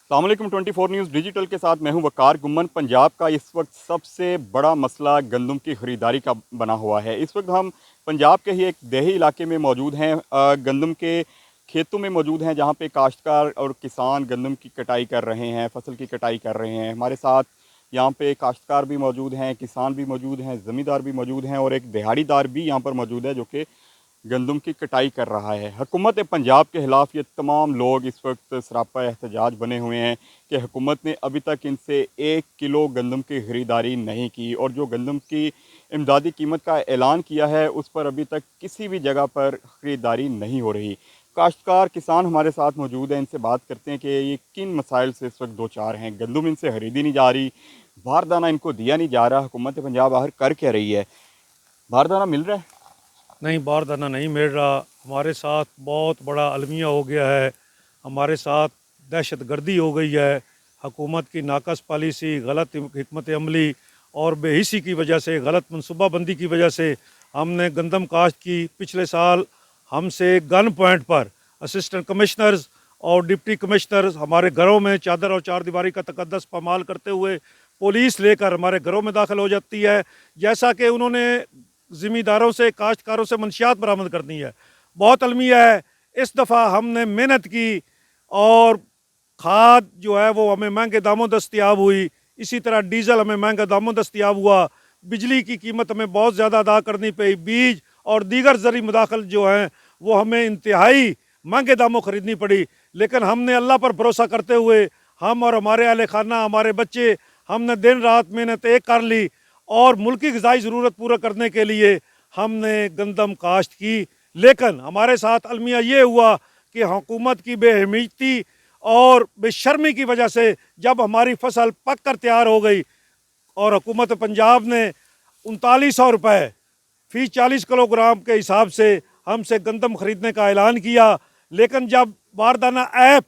अस्सलाम वालेकुम 24 news digital के साथ मैं हूं वकार गुम्मन। पंजाब का इस वक्त सबसे बड़ा मसला गंदम की ख़रीदारी का बना हुआ है। इस वक्त हम पंजाब के ही एक देही इलाके में मौजूद हैं। गंदम के खेतों में मौजूद हैं जहां पे काश्तकार और किसान गंदम की कटाई कर रहे हैं, फसल की कटाई कर रहे हैं। हमारे साथ यहाँ पे काश्तकार भी मौजूद हैं, किसान भी मौजूद हैं, ज़मींदार भी मौजूद हैं और एक दिहाड़ीदार भी यहाँ पर मौजूद है जो कि गंदम की कटाई कर रहा है। हुकूमत पंजाब के ख़िलाफ़ ये तमाम लोग इस वक्त सरापा एहतजाज बने हुए हैं कि हुकूमत ने अभी तक इनसे 1 किलो गंदम की ख़रीदारी नहीं की और जो गंदम की इमदादी कीमत का ऐलान किया है उस पर अभी तक किसी भी जगह पर ख़रीदारी नहीं हो रही। काश्तकार किसान हमारे साथ मौजूद हैं, इनसे बात करते हैं कि ये किन मसाइल से इस वक्त दो चार हैं। गंदम इनसे खरीदी नहीं जा रही, बारदाना इनको दिया नहीं जा रहा, हुकूमत पंजाब आखिर कर क्या रही है? बारदाना मिल रहा है? नहीं, बारदाना नहीं मिल रहा। हमारे साथ बहुत बड़ा अलमिया हो गया है, हमारे साथ दहशत गर्दी हो गई है। हुकूमत की नाकस पॉलिसी, गलत हिकमत अमली और बेहिसी की वजह से, गलत मनसूबाबंदी की वजह से हमने गंदम काश्त की। पिछले साल हमसे गन पॉइंट पर असिस्टेंट कमिश्नर्स और डिप्टी कमिश्नर्स हमारे घरों में चादर और चारदीवारी का तकद्दस पामाल करते हुए पुलिस लेकर हमारे घरों में दाखिल हो जाती है। जैसा कि उन्होंने ज़िम्मेदारों से, काश्तकारों से मंशियात बरामद करनी है। बहुत अलमिया है। इस दफ़ा हमने मेहनत की और खाद जो है वो हमें महंगे दामों दस्तयाब हुई। इसी तरह डीज़ल हमें महंगा दामों दस्तयाब हुआ। बिजली की कीमत हमें बहुत ज़्यादा अदा करनी पड़ी। बीज और दीगर ज़री मदाखल जो हैं वो हमें इंतहाई महंगे दामों ख़रीदनी पड़ी। लेकिन हमने अल्लाह पर भरोसा करते हुए, हम और हमारे अहले खाना, हमारे बच्चे, हमने दिन रात मेहनत एक कर ली और मुल्की ग़िज़ाई ज़रूरत पूरा करने के लिए हमने गंदम काश्त की। लेकिन हमारे साथ अलमिया ये हुआ कि हुकूमत की बेहमीती और बेशर्मी की वजह से जब हमारी फसल पक कर तैयार हो गई और हुकूमत पंजाब ने 3900 रुपये फ़ी 40 किलोग्राम के हिसाब से हमसे गंदम ख़रीदने का ऐलान किया, लेकिन जब बारदाना ऐप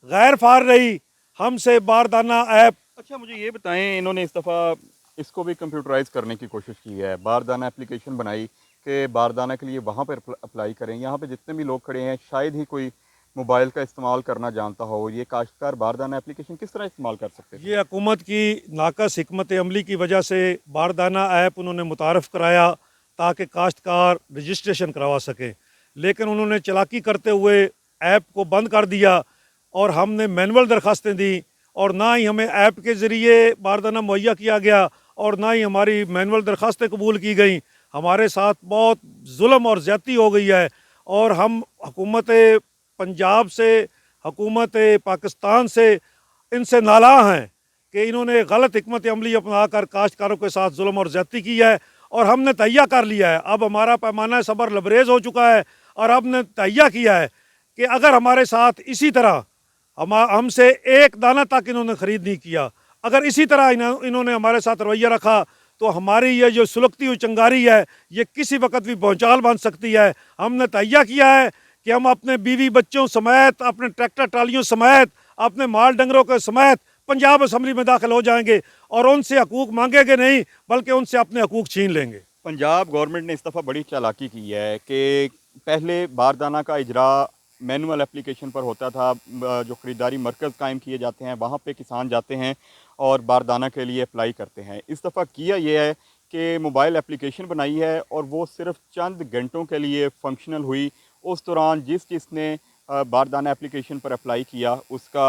गैर फार रही, हमसे बारदाना ऐप। अच्छा, मुझे ये बताएं, इन्होंने इस दफ़ा इसको भी कंप्यूटराइज करने की कोशिश की है। बारदाना एप्लीकेशन बनाई कि बारदाना के लिए वहाँ पर अप्लाई करें। यहाँ पे जितने भी लोग खड़े हैं शायद ही कोई मोबाइल का इस्तेमाल करना जानता हो। ये काश्तकार बारदाना एप्लीकेशन किस तरह इस्तेमाल कर सकते थे? ये हुकूमत की नाकस हिकमत अमली की वजह से बारदाना ऐप उन्होंने मुतारफ़ कराया ताकि काश्तकार रजिस्ट्रेशन करवा सकें, लेकिन उन्होंने चालाकी करते हुए ऐप को बंद कर दिया और हमने मैनुअल दरख्वास्तें दी और ना ही हमें ऐप के ज़रिए बारदाना मुहैया किया गया और ना ही हमारी मैनुअल दरख्वास्तें कबूल की गई। हमारे साथ बहुत जुल्म और ज़्यादती हो गई है और हम हुकूमत पंजाब से, हुकूमत पाकिस्तान से, इनसे नाला हैं कि इन्होंने गलत हिकमत अमली अपना कर काश्तकारों के साथ जुल्म और ज़्यादती की है और हमने तहिया कर लिया है। अब हमारा पैमाना सब्र लबरेज हो चुका है और हमने तहिया किया है कि अगर हमारे साथ इसी तरह हमसे एक दाना तक इन्होंने ख़रीद नहीं किया, अगर इसी तरह इन्होंने हमारे साथ रवैया रखा तो हमारी ये जो सुलगती हुई चंगारी है ये किसी वक्त भी भौचाल बन सकती है। हमने तहिया किया है कि हम अपने बीवी बच्चों समेत, अपने ट्रैक्टर ट्रालियों समेत, अपने माल डंगरों के समेत पंजाब असम्बली में दाखिल हो जाएंगे और उनसे हकूक़ मांगेंगे नहीं बल्कि उनसे अपने हकूक़ छीन लेंगे। पंजाब गवर्नमेंट ने इस दफ़ा बड़ी चालाकी की है कि पहले बारदाना का इजरा मैनुअल एप्लीकेशन पर होता था। जो ख़रीदारी मरकज़ कायम किए जाते हैं वहाँ पे किसान जाते हैं और बारदाना के लिए अप्लाई करते हैं। इस दफ़ा किया ये है कि मोबाइल एप्लीकेशन बनाई है और वो सिर्फ़ चंद घंटों के लिए फ़ंक्शनल हुई। उस दौरान जिसने बारदाना एप्लीकेशन पर अप्लाई किया, उसका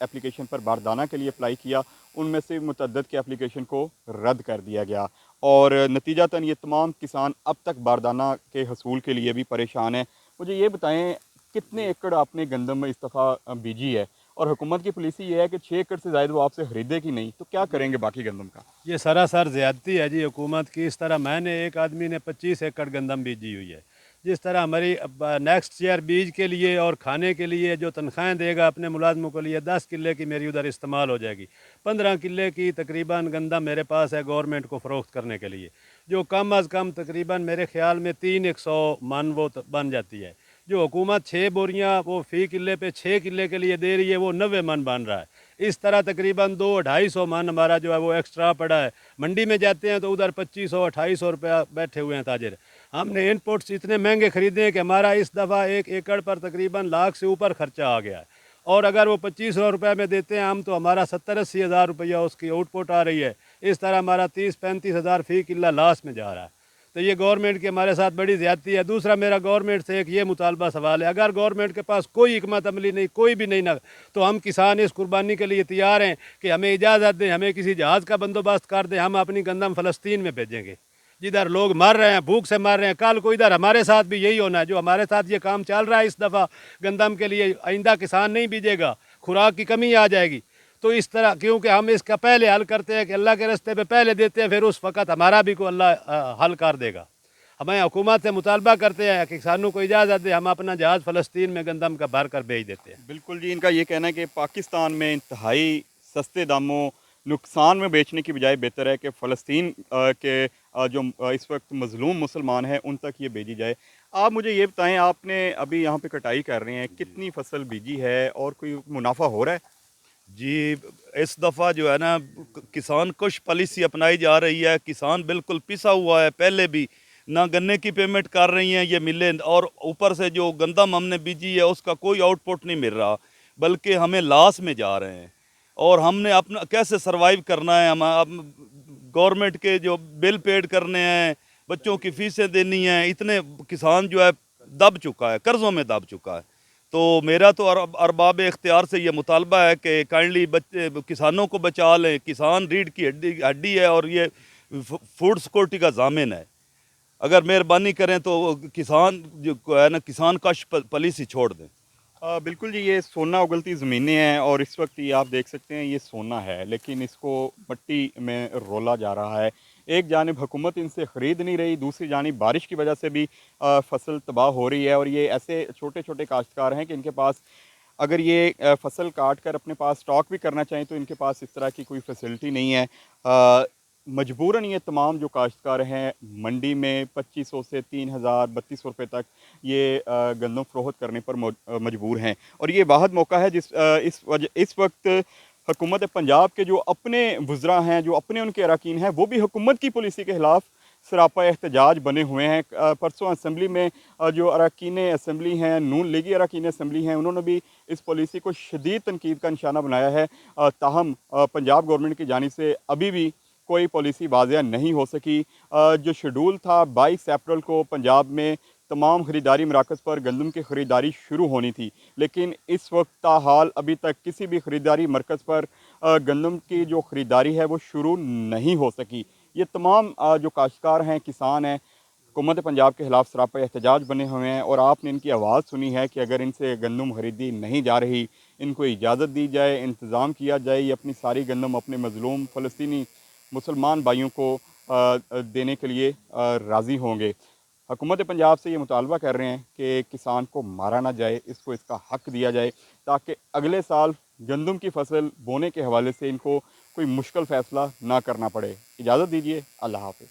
एप्लीकेशन पर बारदाना के लिए अप्लाई किया, उनमें से मुतअद्दिद के एप्लीकेशन को रद्द कर दिया गया और नतीजतन ये तमाम किसान अब तक बारदाना के हसूल के लिए भी परेशान हैं। मुझे ये बताएं, कितने एकड़ आपने गंदम में इस दफ़ा बीजी है और हुकूमत की पॉलिसी ये है कि 6 एकड़ से ज़्यादा वो आपसे ख़रीदेगी नहीं, तो क्या करेंगे बाकी गंदम का? ये सरासर ज़्यादती है जी हुकूमत की। इस तरह मैंने, एक आदमी ने 25 एकड़ गंदम बीजी हुई है। जिस तरह हमारी नेक्स्ट ईयर बीज के लिए और खाने के लिए जो तनख्वाहें देगा अपने मुलाजमों के लिए, 10 किले की मेरी उधर इस्तेमाल हो जाएगी। 15 किले की तकरीबन गंदम मेरे पास है गवर्नमेंट को फ़रोख्त करने के लिए, जो कम अज़ कम तकरीबन मेरे ख्याल में 300 मन वो बन जाती है। जो हुकूमत 6 बोरियाँ वो फ़ी किले पे 6 किले के लिए दे रही है, वो 90 मन बन रहा है। इस तरह तकरीबन 200-250 मन हमारा जो है वो एक्स्ट्रा पड़ा है। मंडी में जाते हैं तो उधर 2500-2800 रुपया बैठे हुए हैं ताजिर। हमने इनपुट्स इतने महंगे ख़रीदे हैं कि हमारा इस दफ़ा 1 एकड़ पर तकरीबन लाख से ऊपर ख़र्चा आ गया है اور اگر وہ 2500 روپے میں دیتے ہیں ہم تو ہمارا 70-80 ہزار روپیہ اس کی آؤٹ پٹ آ رہی ہے. اس طرح ہمارا 30-35 ہزار فی کلہ لاس میں جا رہا ہے. تو یہ گورنمنٹ کی ہمارے ساتھ بڑی زیادتی ہے. دوسرا میرا گورنمنٹ سے ایک یہ مطالبہ سوال ہے, اگر گورنمنٹ کے پاس کوئی حکمت عملی نہیں, کوئی بھی نہیں نہ, تو ہم کسان اس قربانی کے لیے تیار ہیں کہ ہمیں اجازت دیں, ہمیں کسی جہاز کا بندوبست کر دیں, ہم اپنی گندم فلسطین میں بھیجیں گے جدھر لوگ مر رہے ہیں, بھوک سے مر رہے ہیں. کل کو ادھر ہمارے ساتھ بھی یہی ہونا ہے جو ہمارے ساتھ یہ کام چل رہا ہے اس دفعہ گندم کے لیے. آئندہ کسان نہیں بیجے گا, خوراک کی کمی آ جائے گی. تو اس طرح کیونکہ ہم اس کا پہلے حل کرتے ہیں کہ اللہ کے راستے پہ پہلے دیتے ہیں, پھر اس وقت ہمارا بھی کو اللہ حل کر دے گا. ہمیں حکومت سے مطالبہ کرتے ہیں کہ کسانوں کو اجازت دے, ہم اپنا جہاز فلسطین میں گندم کا بھر کر بھیج دیتے ہیں. بالکل جی, ان کا یہ کہنا ہے کہ پاکستان میں انتہائی سستے داموں نقصان میں بیچنے کی بجائے بہتر ہے کہ فلسطین کے جو اس وقت مظلوم مسلمان ہیں ان تک یہ بھیجی جائے. آپ مجھے یہ بتائیں, آپ نے ابھی یہاں پہ کٹائی کر رہے ہیں, کتنی فصل بیجی ہے اور کوئی منافع ہو رہا ہے؟ جی اس دفعہ جو ہے نا کسان کش پالیسی اپنائی جا رہی ہے. کسان بالکل پسا ہوا ہے, پہلے بھی نہ گنے کی پیمنٹ کر رہی ہیں یہ ملیں, اور اوپر سے جو گندم ہم نے بیجی ہے اس کا کوئی آؤٹ پٹ نہیں مل رہا, بلکہ ہمیں لاس میں جا رہے ہیں. اور ہم نے اپنا کیسے سروائیو کرنا ہے, ہم گورنمنٹ کے جو بل پیڈ کرنے ہیں, بچوں کی فیسیں دینی ہیں, اتنے کسان جو ہے دب چکا ہے, قرضوں میں دب چکا ہے. تو میرا تو ارباب اختیار سے یہ مطالبہ ہے کہ کائنڈلی کسانوں کو بچا لیں. کسان ریڑھ کی ہڈی ہے اور یہ فوڈ سیکورٹی کا ضامن ہے. اگر مہربانی کریں تو کسان جو ہے نا کسان کش پالیسی چھوڑ دیں. بالکل جی, یہ سونا اگلتی زمینیں ہیں اور اس وقت یہ آپ دیکھ سکتے ہیں یہ سونا ہے, لیکن اس کو مٹی میں رولا جا رہا ہے. ایک جانب حکومت ان سے خرید نہیں رہی, دوسری جانب بارش کی وجہ سے بھی فصل تباہ ہو رہی ہے. اور یہ ایسے چھوٹے چھوٹے کاشتکار ہیں کہ ان کے پاس اگر یہ فصل کاٹ کر اپنے پاس سٹاک بھی کرنا چاہیں تو ان کے پاس اس طرح کی کوئی فیسلٹی نہیں ہے. مجبوراً یہ تمام جو کاشتکار ہیں منڈی میں 2500 سے 3000 3200 روپے تک یہ گندم فروخت کرنے پر مجبور ہیں. اور یہ واحد موقع ہے اس وقت حکومت پنجاب کے جو اپنے وزراء ہیں, جو اپنے ان کے اراکین ہیں, وہ بھی حکومت کی پالیسی کے خلاف سراپا احتجاج بنے ہوئے ہیں. پرسوں اسمبلی میں جو اراکین اسمبلی ہیں, نون لیگی اراکین اسمبلی ہیں, انہوں نے بھی اس پالیسی کو شدید تنقید کا نشانہ بنایا ہے. تاہم پنجاب گورنمنٹ کی جانب سے ابھی بھی کوئی پالیسی واضح نہیں ہو سکی. جو شیڈول تھا 22 اپریل کو پنجاب میں تمام خریداری مراکز پر گندم کی خریداری شروع ہونی تھی, لیکن اس وقت تاحال ابھی تک کسی بھی خریداری مرکز پر گندم کی جو خریداری ہے وہ شروع نہیں ہو سکی. یہ تمام جو کاشتکار ہیں, کسان ہیں, حکومت پنجاب کے خلاف سراپا احتجاج بنے ہوئے ہیں. اور آپ نے ان کی آواز سنی ہے کہ اگر ان سے گندم خریدی نہیں جا رہی, ان کو اجازت دی جائے, انتظام کیا جائے, یہ اپنی ساری گندم اپنے مظلوم فلسطینی مسلمان بھائیوں کو دینے کے لیے راضی ہوں گے. حکومت پنجاب سے یہ مطالبہ کر رہے ہیں کہ کسان کو مارا نہ جائے, اس کو اس کا حق دیا جائے تاکہ اگلے سال گندم کی فصل بونے کے حوالے سے ان کو کوئی مشکل فیصلہ نہ کرنا پڑے. اجازت دیجیے, اللہ حافظ.